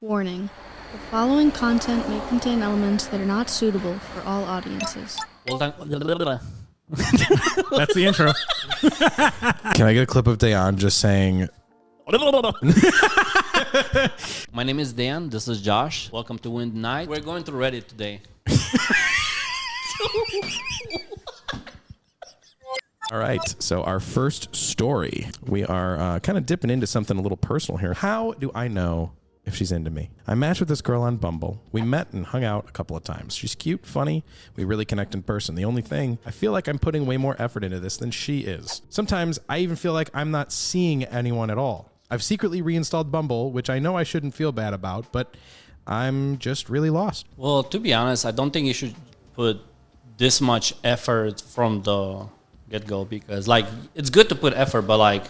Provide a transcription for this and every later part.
Warning: the following content may contain elements that are not suitable for all audiences. That's the intro. Can I get a clip of Deian just saying, My name is Deian. This is Josh. Welcome to Wind Night. We're going to Reddit today. all right, so our first story, we are kind of dipping into something a little personal here. How do I know if she's into me? I matched with this girl on Bumble. We met and hung out a couple of times. She's cute, funny. We really connect in person. The only thing, I feel like I'm putting way more effort into this than she is. Sometimes I even feel like I'm not seeing anyone at all. I've secretly reinstalled Bumble, which I know I shouldn't feel bad about, but I'm just really lost. Well, to be honest, I don't think you should put this much effort from the get-go because, like, it's good to put effort, but, like,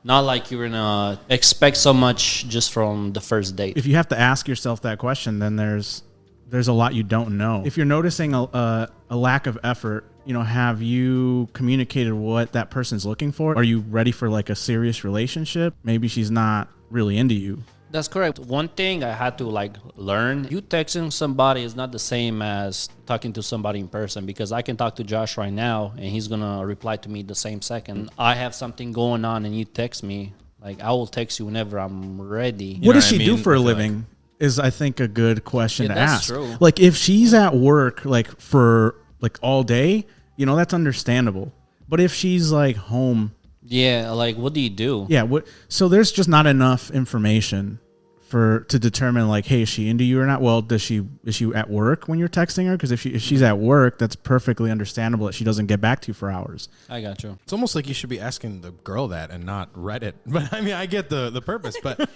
not like you're gonna expect so much just from the first date. If you have to ask yourself that question, then there's a lot you don't know. If you're noticing a lack of effort, have you communicated what that person's looking for? Are you ready for like a serious relationship? Maybe she's not really into you. That's correct. One thing I had to learn, you texting somebody is not the same as talking to somebody in person, because I can talk to Josh right now and he's going to reply to me the same second. I have something going on and you text me. Like, I will text you whenever I'm ready. What does she do for a living is, I think, a good question to that's ask. True. Like, if she's at work for all day, that's understandable. But if she's like home, yeah, like, what do you do? yeah, so there's just not enough information to determine, like, hey, is she into you or not? Well, is she at work when you're texting her? Because if she's at work, that's perfectly understandable that she doesn't get back to you for hours. I got you. It's almost like you should be asking the girl that and not Reddit. But I mean, I get the purpose, but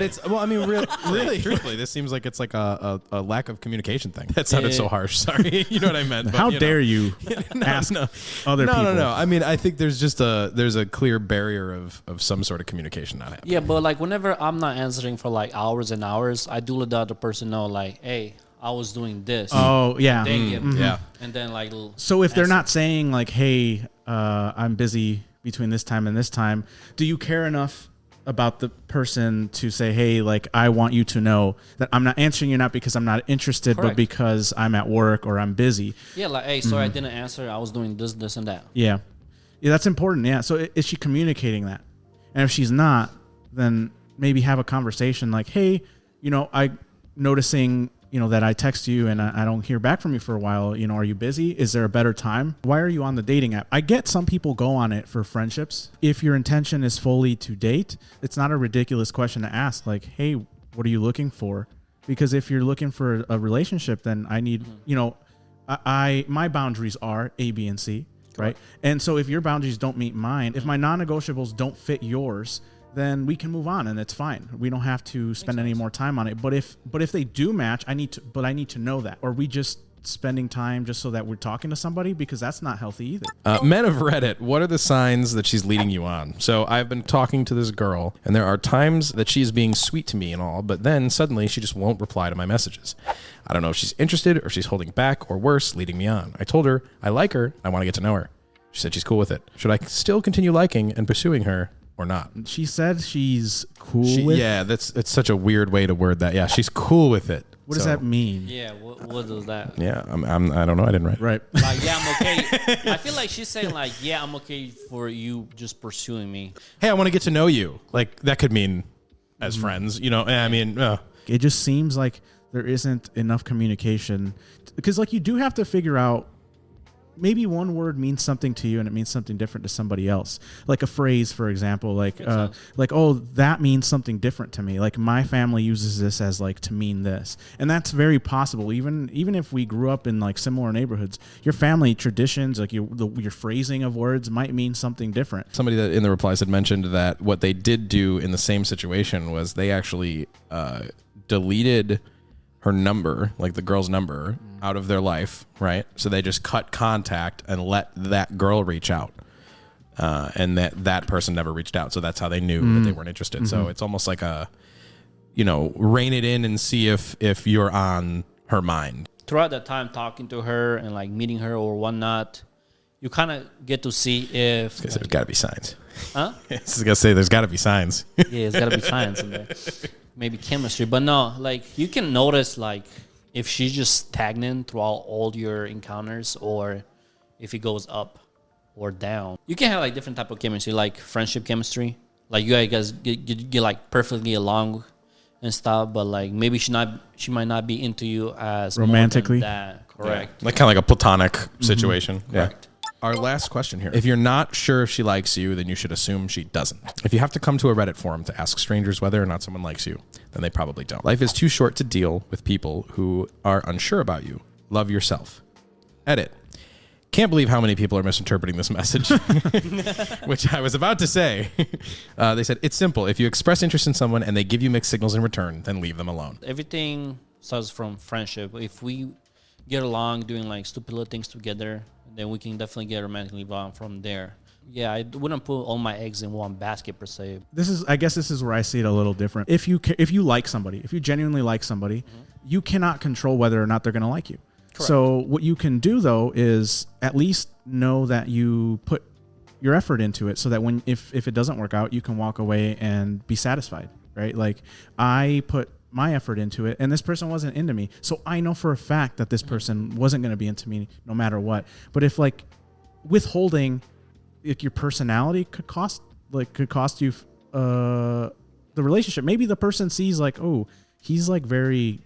it's, well, I mean, really, truthfully, this seems like it's like a lack of communication thing. That sounded so harsh. Sorry, you know what I meant. But, How dare you ask other people? No. I mean, I think there's just there's a clear barrier of some sort of communication not happening. Yeah, but like, whenever I'm not answering for like hours and hours, I do let the other person know, like, hey, I was doing this. Oh, yeah. Yeah. And then, like, so if they're not saying, like, hey, I'm busy between this time and this time, do you care enough about the person to say, hey, like, I want you to know that I'm not answering you not because I'm not interested, Correct. but because I'm at work or I'm busy? Yeah, like, hey, sorry, I didn't answer. I was doing this, and that. Yeah, that's important. Yeah. So is she communicating that? And if she's not, then maybe have a conversation like, hey, I noticing, that I text you and I don't hear back from you for a while. Are you busy? Is there a better time? Why are you on the dating app? I get some people go on it for friendships. If your intention is fully to date, it's not a ridiculous question to ask, like, hey, what are you looking for? Because if you're looking for a relationship, then I need, my boundaries are A, B, and C, right? And so if your boundaries don't meet mine, if my non-negotiables don't fit yours, then we can move on and it's fine. We don't have to spend any more time on it. But if they do match, I need to know that. Or we just spending time just so that we're talking to somebody, because that's not healthy either. Men of Reddit, what are the signs that she's leading you on? So I've been talking to this girl, and there are times that she's being sweet to me and all, but then suddenly she just won't reply to my messages. I don't know if she's interested or if she's holding back, or worse, leading me on. I told her I like her, I want to get to know her. She said she's cool with it. Should I still continue liking and pursuing her or not? She said she's cool with it. Yeah, it's such a weird way to word that. Yeah, she's cool with it. What does that mean? Yeah, what does that? Yeah, I don't know. I didn't write. Right. Like, yeah, I'm okay. I feel like she's saying, like, yeah, I'm okay for you just pursuing me. Hey, I want to get to know you. Like, that could mean as friends, I mean, It just seems like there isn't enough communication, because, like, you do have to figure out, maybe one word means something to you and it means something different to somebody else. Like a phrase, for example, like, oh, that means something different to me. Like, my family uses this as, like, to mean this. And that's very possible. Even if we grew up in, like, similar neighborhoods, your family traditions, like your phrasing of words might mean something different. somebody that in the replies had mentioned that what they did do in the same situation was they actually deleted her number, like the girl's number, out of their life, right? So they just cut contact and let that girl reach out. And that person never reached out. So that's how they knew that they weren't interested. So it's almost like rein it in and see if you're on her mind. Throughout that time talking to her and, like, meeting her or whatnot, you kind of get to see if Because there's got to be signs. huh? I was gonna say there's got to be signs. Yeah, it's gotta be science in there. Maybe chemistry, but no, like you can notice like if she's just stagnant throughout all your encounters, or if it goes up or down. You can have like different type of chemistry, like friendship chemistry. Like you guys get like perfectly along and stuff, but like maybe she might not be into you as more than Romantically? that. Correct. Like kind of like a platonic situation. Correct. Our last question here. If you're not sure if she likes you, then you should assume she doesn't. If you have to come to a Reddit forum to ask strangers whether or not someone likes you, then they probably don't. Life is too short to deal with people who are unsure about you. Love yourself. Edit. Can't believe how many people are misinterpreting this message, which I was about to say. They said, it's simple. If you express interest in someone and they give you mixed signals in return, then leave them alone. Everything starts from friendship. If we get along doing like stupid little things together, then we can definitely get romantically involved from there. Yeah, I wouldn't put all my eggs in one basket per se. I guess this is where I see it a little different. If you like somebody, if you genuinely like somebody, you cannot control whether or not they're going to like you. Correct. So what you can do though is at least know that you put your effort into it, so that when if it doesn't work out, you can walk away and be satisfied, right? Like I put my effort into it and this person wasn't into me, so I know for a fact that this person wasn't going to be into me no matter what. But if like withholding like your personality could cost you the relationship. Maybe the person sees like, oh, he's like very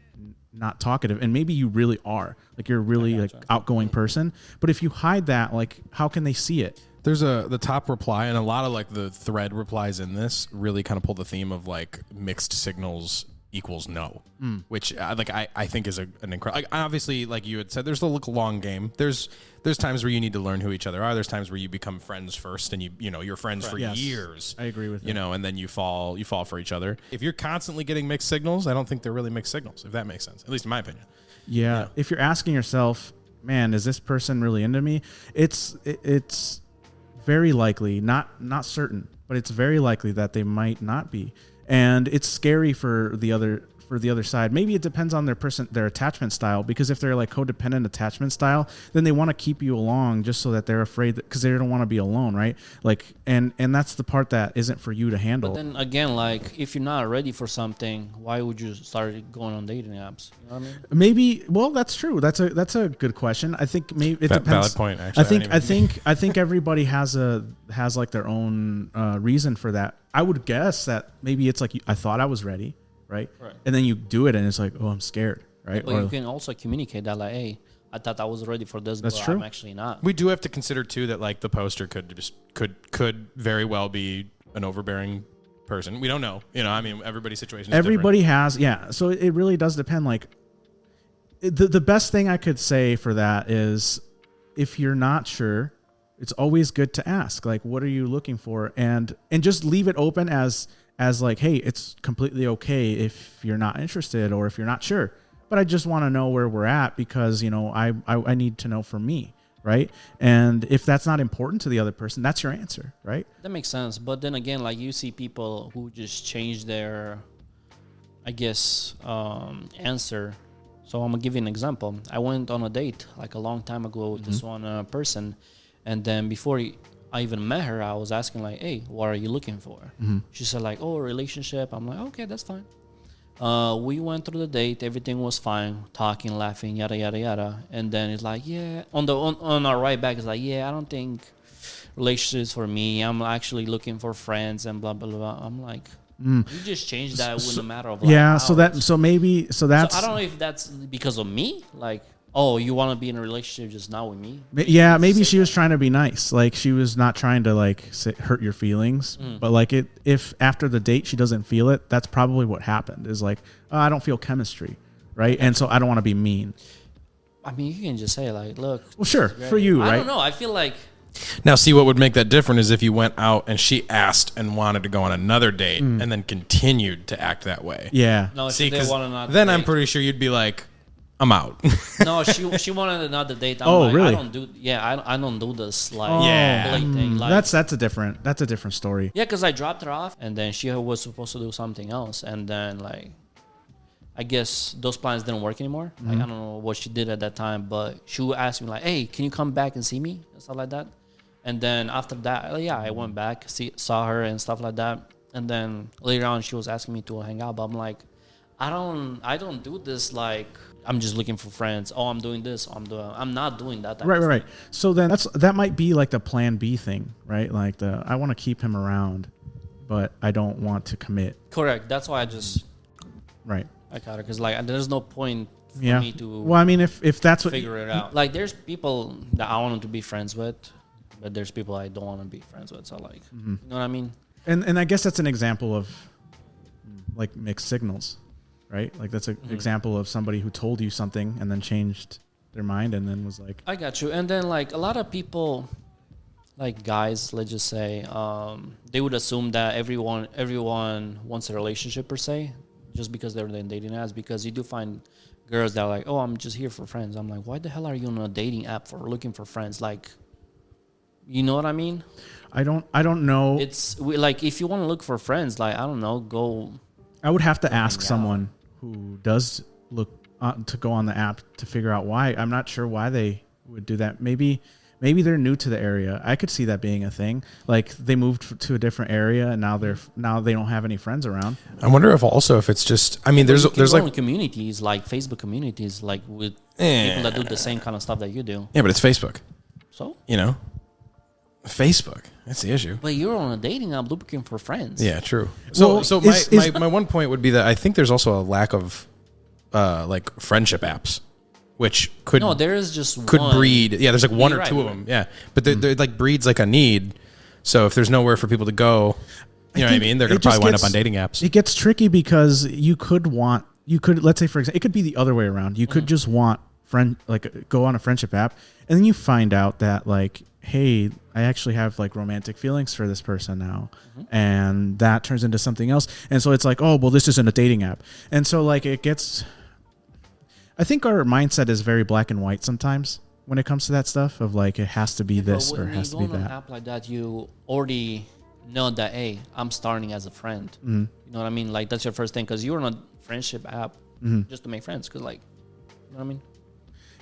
not talkative, and maybe you really are, like you're a really like outgoing person, but if you hide that, like how can they see it? There's the top reply, and a lot of like the thread replies in this really kind of pull the theme of like mixed signals equals no, which I think is an incredible. Like, obviously, like you had said, there's a long game. There's times where you need to learn who each other are. There's times where you become friends first, and you're friends for years. I agree with you know, and then you fall for each other. If you're constantly getting mixed signals, I don't think they're really mixed signals, if that makes sense, at least in my opinion. Yeah. If you're asking yourself, man, is this person really into me? It's very likely, not certain, but it's very likely that they might not be. And it's scary for the other side. Maybe it depends on their attachment style, because if they're like codependent attachment style, then they want to keep you along just so that they're afraid because they don't want to be alone, right? Like and that's the part that isn't for you to handle. But then again, like if you're not ready for something, why would you start going on dating apps? You know what I mean? Maybe. Well, that's true. That's a good question. I think maybe it depends. Valid point. Actually, I think everybody has like their own reason for that. I would guess that maybe it's like I thought I was ready, right? And then you do it, and it's like, oh, I'm scared, right? But you can also communicate that, like, hey, I thought I was ready for this, but true. I'm actually not. We do have to consider too that like the poster could very well be an overbearing person. We don't know. I mean, everybody's situation is everybody different. has, yeah. So it really does depend. Like the best thing I could say for that is, if you're not sure, it's always good to ask, like, what are you looking for? And just leave it open as like, hey, it's completely okay if you're not interested or if you're not sure, but I just want to know where we're at, because, I need to know for me, right? And if that's not important to the other person, that's your answer, right? That makes sense. But then again, like you see people who just change their, I guess, answer. So I'm going to give you an example. I went on a date like a long time ago with this one person. And then before I even met her, I was asking like, hey, what are you looking for? She said like, oh, a relationship. I'm like, okay, that's fine. We went through the date. Everything was fine. Talking, laughing, yada, yada, yada. And then it's like, yeah, on our right back, it's like, yeah, I don't think relationships for me. I'm actually looking for friends and blah, blah, blah. I'm like, you just changed that within a matter of like hours. So that's So I don't know if that's because of me. Like, oh, you want to be in a relationship just now with me? Yeah, maybe she was trying to be nice. Like she was not trying to like hurt your feelings. But like if after the date she doesn't feel it, that's probably what happened. Is like, oh, I don't feel chemistry, right? And so I don't want to be mean. I mean, you can just say like, look. Well, sure, for you, right? I don't know. I feel like. Now, see, what would make that different is if you went out and she asked and wanted to go on another date and then continued to act that way. Yeah. No, See, they want another then date. I'm pretty sure you'd be like, I'm out. No, she wanted another date. I'm like, really? I don't do this like Yeah. thing. Like, That's a different story. yeah, because I dropped her off and then she was supposed to do something else, and then like I guess those plans didn't work anymore. Like, I don't know what she did at that time, but she would ask me like, "Hey, can you come back and see me?" and stuff like that. And then after that, yeah, I went back, saw her and stuff like that. And then later on, she was asking me to hang out, but I'm like, I don't do this like I'm just looking for friends. Oh, I'm doing this. I'm not doing that. Right. So then that might be like the plan B thing, right? Like I want to keep him around, but I don't want to commit. Correct. That's why I just right. I got it because like there's no point for me to. Well, I mean, if that's what figure it out. Like there's people that I want to be friends with, but there's people I don't want to be friends with. So like, you know what I mean? And I guess that's an example of like mixed signals, right? Like that's an example of somebody who told you something and then changed their mind and then was like, I got you. And then like a lot of people, like guys, let's just say, they would assume that everyone wants a relationship per se, just because they're in dating apps. Because you do find girls that are like, oh, I'm just here for friends. I'm like, why the hell are you on a dating app for looking for friends? Like, you know what I mean? I don't know. It's like if you want to look for friends, like I don't know, go. I would have to ask someone who does look to go on the app to figure out why. I'm not sure why they would do that. Maybe they're new to the area. I could see that being a thing. Like they moved to a different area and now they don't have any friends around. I wonder if it's just. I mean, there's like communities like Facebook communities like with people that do the same kind of stuff that you do. Yeah, but it's Facebook. So Facebook. That's the issue. But you're on a dating app looking for friends. Yeah, true. Well, So my one point would be that I think there's also a lack of like friendship apps, which there is just could one. breed. Yeah, there's like one or two of them. Yeah, but they're like breeds like a need. So if there's nowhere for people to go, you know what I mean? They're going to probably wind up on dating apps. It gets tricky because you could let's say for example, it could be the other way around. You could just want go on a friendship app and then you find out that like, hey, I actually have like romantic feelings for this person now. And that turns into something else. And so it's like, oh, well, this isn't a dating app. And so like I think our mindset is very black and white sometimes when it comes to that stuff of like, it has to be this or it has to be that. When you go on an app like that, you already know that, hey, I'm starting as a friend. You know what I mean? Like that's your first thing because you're on a friendship app just to make friends. Because like, you know what I mean?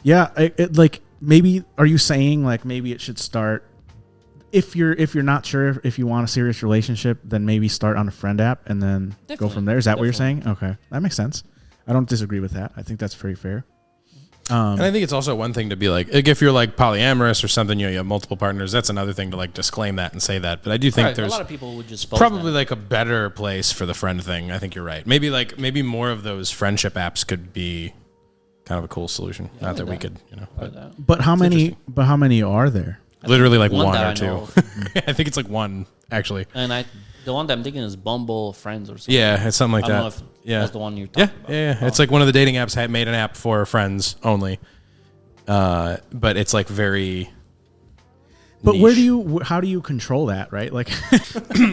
Yeah, like maybe are you saying like maybe it should start if you're not sure if you want a serious relationship, then maybe start on a friend app and then go from there. Is that what you're saying? Okay, that makes sense. I don't disagree with that. I think that's pretty fair. And I think it's also one thing to be like if you're like polyamorous or something, you have multiple partners. That's another thing to like disclaim that and say that. But I do think there's a lot of people would just probably like a better place for the friend thing. I think you're right. Maybe more of those friendship apps could be kind of a cool solution. Not that we could, But how many are there? Literally like one or two. I think it's like one actually. And the one that I'm thinking is Bumble Friends or something. Yeah, it's something like that. I don't know if that's the one you're talking about. Yeah. It's like one of the dating apps made an app for friends only. But it's like very But how do you control that, right? Like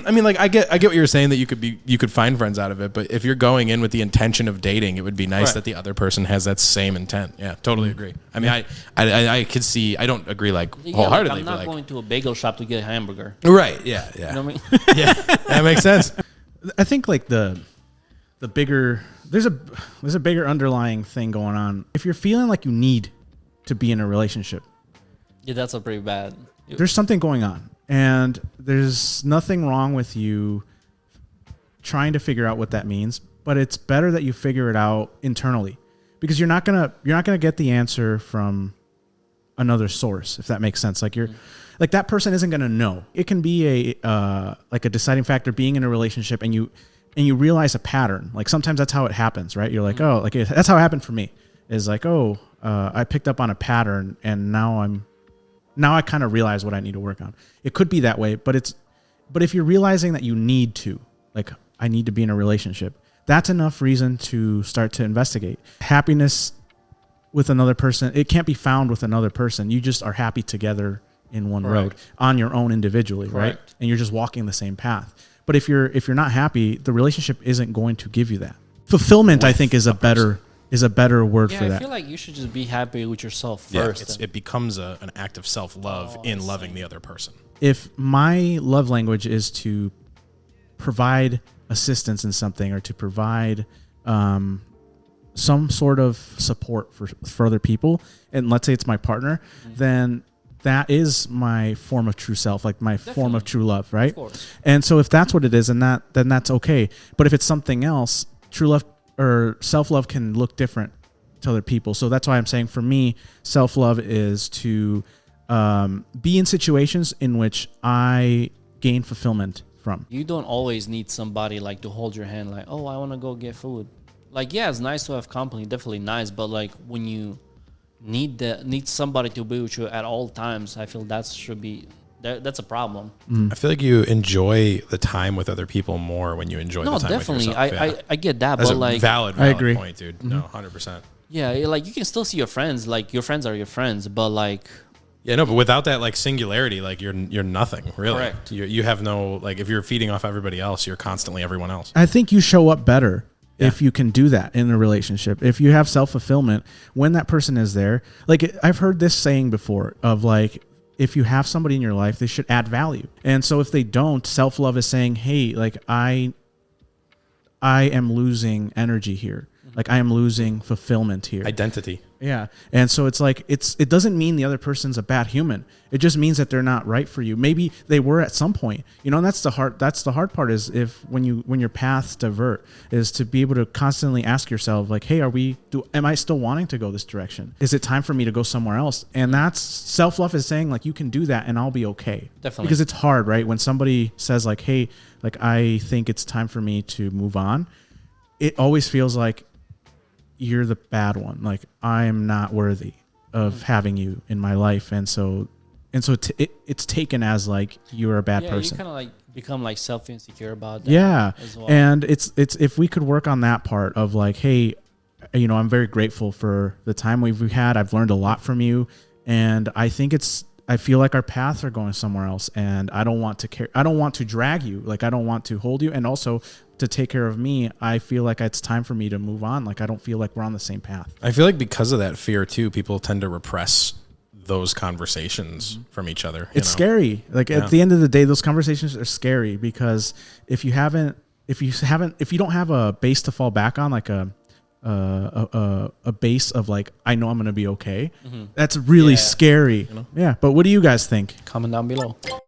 I mean, like I get what you're saying that you could find friends out of it, but if you're going in with the intention of dating, it would be nice that the other person has that same intent. Yeah, totally agree. I mean, I could see. I don't agree like wholeheartedly. I'm not going to a bagel shop to get a hamburger. Right? Yeah. You know what I mean? Yeah, that makes sense. I think like the bigger there's a bigger underlying thing going on. If you're feeling like you need to be in a relationship, Yeah, that's a pretty bad. There's something going on, and there's nothing wrong with you trying to figure out what that means. But it's better that you figure it out internally, because you're not gonna get the answer from another source, if that makes sense. Like like that person isn't gonna know. It can be like a deciding factor being in a relationship, and you realize a pattern. Like sometimes that's how it happens, right? You're like, oh, like that's how it happened for me. Is like, oh, I picked up on a pattern, and now I kind of realize what I need to work on. It could be that way, but if you're realizing that you need to, like, I need to be in a relationship, that's enough reason to start to investigate. Happiness with another person, it can't be found with another person. You just are happy together in one road on your own individually, right? And you're just walking the same path. But if you're not happy, the relationship isn't going to give you that. Fulfillment, I think, is a better word for that. I feel like you should just be happy with yourself first. It becomes an act of self-love in loving the other person. If my love language is to provide assistance in something or to provide some sort of support for other people, and let's say it's my partner, then that is my form of true self, like my form of true love, right? Of course. And so if that's what it is, then that's okay. But if it's something else, true love or self-love can look different to other people. So that's why I'm saying for me, self-love is to be in situations in which I gain fulfillment from. You don't always need somebody like to hold your hand, like, oh, I want to go get food. Like, yeah, it's nice to have company, definitely nice, but like when you need somebody to be with you at all times, I feel that's a problem. I feel like you enjoy the time with other people more when you enjoy the time definitely. with yourself. I get that, That's but a like valid I agree. point, dude. No, 100%. yeah, like you can still see your friends, like your friends are your friends, but like Yeah, no, but without that like singularity, like you're nothing really. Correct. You have no, like, if you're feeding off everybody else, you're constantly everyone else. I think you show up better if you can do that in a relationship. If you have self-fulfillment when that person is there. Like, I've heard this saying before of like, if you have somebody in your life, they should add value. And so if they don't, self-love is saying, hey, like I am losing energy here. Like I am losing fulfillment here. Identity. Yeah. And so it's like, it doesn't mean the other person's a bad human. It just means that they're not right for you. Maybe they were at some point, you know, and that's the hard part is when your paths divert, is to be able to constantly ask yourself like, hey, am I still wanting to go this direction? Is it time for me to go somewhere else? And that's self-love is saying like, you can do that and I'll be okay. Definitely. Because it's hard, right? When somebody says like, hey, like I think it's time for me to move on. It always feels like you're the bad one. Like I am not worthy of having you in my life. And so it's taken as like you're a bad person. You kind of like become like self-insecure about that. Yeah. As well. And it's if we could work on that part of like, hey, you know, I'm very grateful for the time we've had. I've learned a lot from you. And I feel like our paths are going somewhere else, and I don't want to drag you. Like I don't want to hold you. And also to take care of me, I feel like it's time for me to move on. Like I don't feel like we're on the same path. I feel like because of that fear too, people tend to repress those conversations from each other. It's scary. Like at the end of the day, those conversations are scary because if you don't have a base to fall back on, like a base of like, I know I'm going to be okay. That's really scary. You know? Yeah. But what do you guys think? Comment down below.